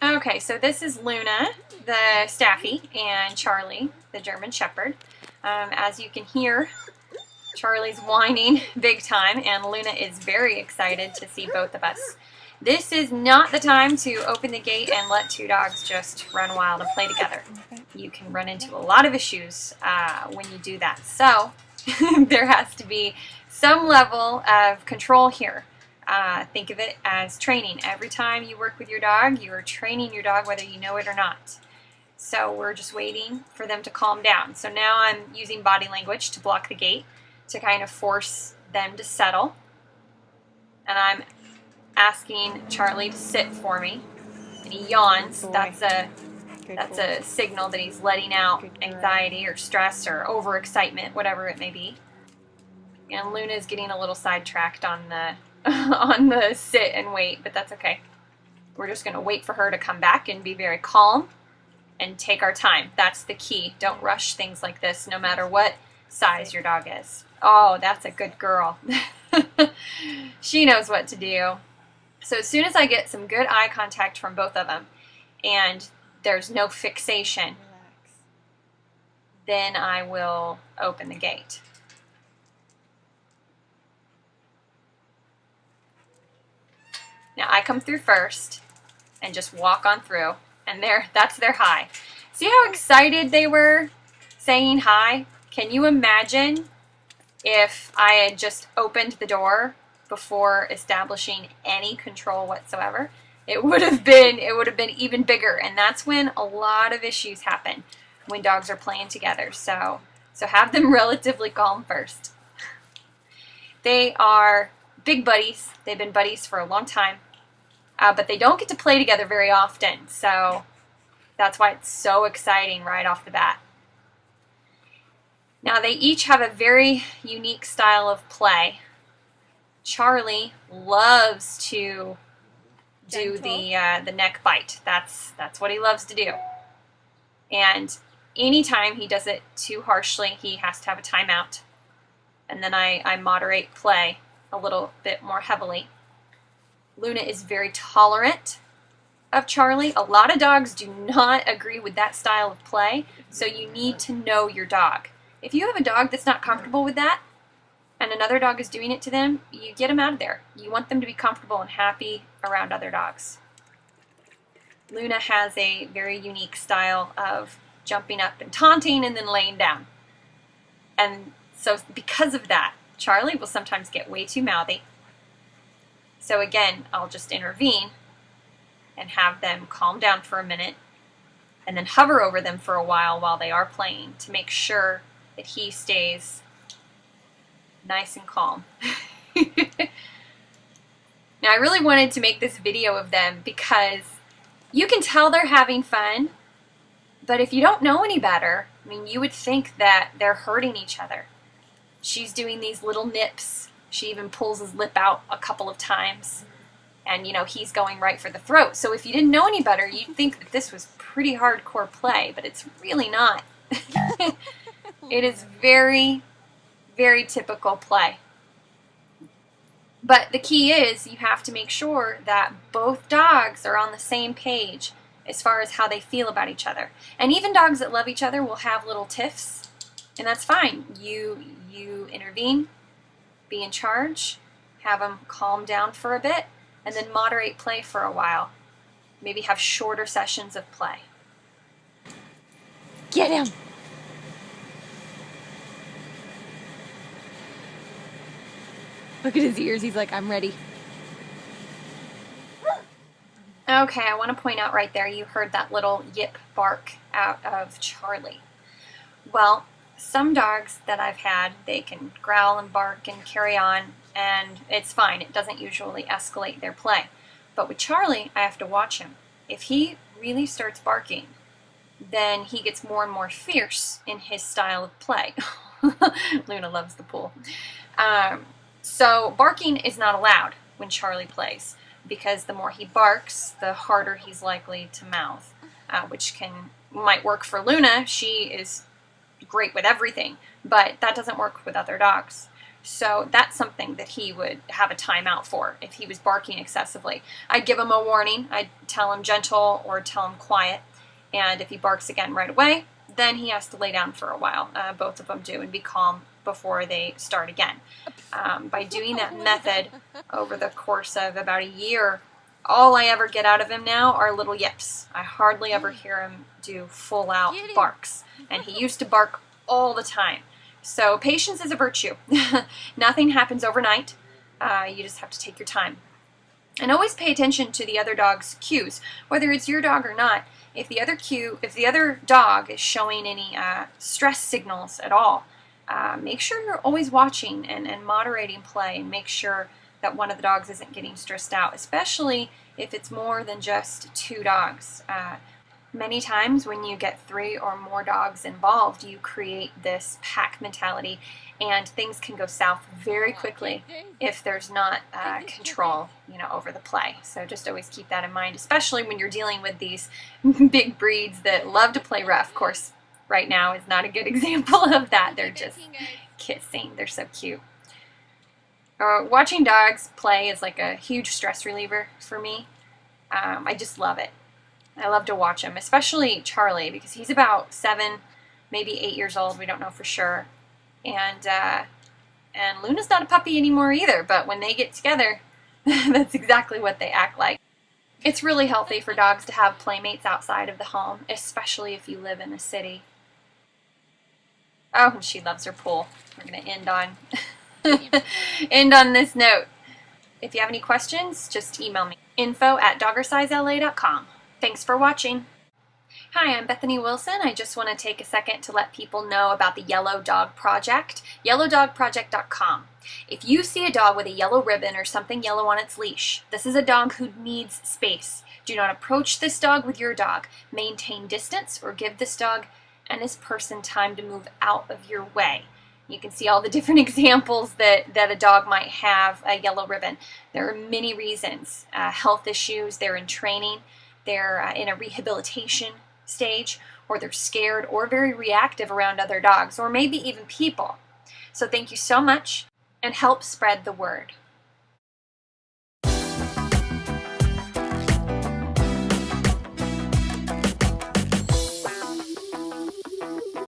Okay, so this is Luna, the Staffy, and Charlie, the German Shepherd. As you can hear, Charlie's whining big time, and Luna is very excited to see both of us. This is not the time to open the gate and let two dogs just run wild and play together. You can run into a lot of issues when you do that. So there has to be some level of control here. Think of it as training. Every time you work with your dog, you are training your dog whether you know it or not. So we're just waiting for them to calm down. So now I'm using body language to block the gate to kind of force them to settle. And I'm asking Charlie to sit for me. And he yawns. That's a signal that he's letting out anxiety or stress or overexcitement, whatever it may be. And Luna's getting a little sidetracked on the on the sit and wait, but that's okay. We're just going to wait for her to come back and be very calm and take our time. That's the key. Don't rush things like this, no matter what size your dog is. Oh, that's a good girl. She knows what to do. So as soon as I get some good eye contact from both of them and there's no fixation, then I will open the gate. Now I come through first and just walk on through, and that's their hi. See how excited they were saying hi? Can you imagine if I had just opened the door before establishing any control whatsoever? It would have been even bigger, and that's when a lot of issues happen when dogs are playing together. So have them relatively calm first. They are big buddies. They've been buddies for a long time, but they don't get to play together very often, so that's why it's so exciting right off the bat. Now, they each have a very unique style of play. Charlie loves to do the neck bite. That's what he loves to do. And anytime he does it too harshly, he has to have a timeout. And then I moderate play a little bit more heavily. Luna is very tolerant of Charlie. A lot of dogs do not agree with that style of play, so you need to know your dog. If you have a dog that's not comfortable with that, and another dog is doing it to them, you get them out of there. You want them to be comfortable and happy around other dogs. Luna has a very unique style of jumping up and taunting and then laying down. And so because of that, Charlie will sometimes get way too mouthy. So again, I'll just intervene and have them calm down for a minute and then hover over them for a while they are playing to make sure that he stays nice and calm. Now, I really wanted to make this video of them because you can tell they're having fun, but if you don't know any better, I mean, you would think that they're hurting each other. She's doing these little nips. She even pulls his lip out a couple of times. And, you know, he's going right for the throat. So if you didn't know any better, you'd think that this was pretty hardcore play, but it's really not. It is very, very typical play. But the key is you have to make sure that both dogs are on the same page as far as how they feel about each other. And even dogs that love each other will have little tiffs, and that's fine. You intervene, be in charge, have them calm down for a bit, and then moderate play for a while. Maybe have shorter sessions of play. Get him! Look at his ears. He's like, I'm ready. Okay, I want to point out right there, you heard that little yip bark out of Charlie. Well, some dogs that I've had, they can growl and bark and carry on, and it's fine. It doesn't usually escalate their play. But with Charlie, I have to watch him. If he really starts barking, then he gets more and more fierce in his style of play. Luna loves the pool. So barking is not allowed when Charlie plays, because the more he barks, the harder he's likely to mouth, which might work for Luna. She is great with everything, but that doesn't work with other dogs. So that's something that he would have a timeout for if he was barking excessively. I'd give him a warning. I'd tell him gentle or tell him quiet. And if he barks again right away, then he has to lay down for a while. Both of them do, and be calm before they start again. By doing that method over the course of about a year, all I ever get out of him now are little yips. I hardly ever hear him do full-out barks. And he used to bark all the time. So patience is a virtue. Nothing happens overnight. You just have to take your time. And always pay attention to the other dog's cues, whether it's your dog or not. If the other dog is showing any stress signals at all, make sure you're always watching and moderating play, and make sure that one of the dogs isn't getting stressed out, especially if it's more than just two dogs. Many times when you get 3 or more dogs involved, you create this pack mentality, and things can go south very quickly if there's not control, over the play. So just always keep that in mind, especially when you're dealing with these big breeds that love to play rough. Of course, right now is not a good example of that. They're just kissing. They're so cute. Watching dogs play is like a huge stress reliever for me. I just love it. I love to watch him, especially Charlie, because he's about 7, maybe 8 years old. We don't know for sure. And Luna's not a puppy anymore either, but when they get together, that's exactly what they act like. It's really healthy for dogs to have playmates outside of the home, especially if you live in the city. Oh, and she loves her pool. We're going to end on this note. If you have any questions, just email me. info@doggersizela.com. Thanks for watching. Hi, I'm Bethany Wilson. I just want to take a second to let people know about the Yellow Dog Project, yellowdogproject.com. If you see a dog with a yellow ribbon or something yellow on its leash, this is a dog who needs space. Do not approach this dog with your dog. Maintain distance or give this dog and this person time to move out of your way. You can see all the different examples that a dog might have a yellow ribbon. There are many reasons. Health issues, they're in training, they're in a rehabilitation stage, or they're scared or very reactive around other dogs, or maybe even people. So thank you so much, and help spread the word.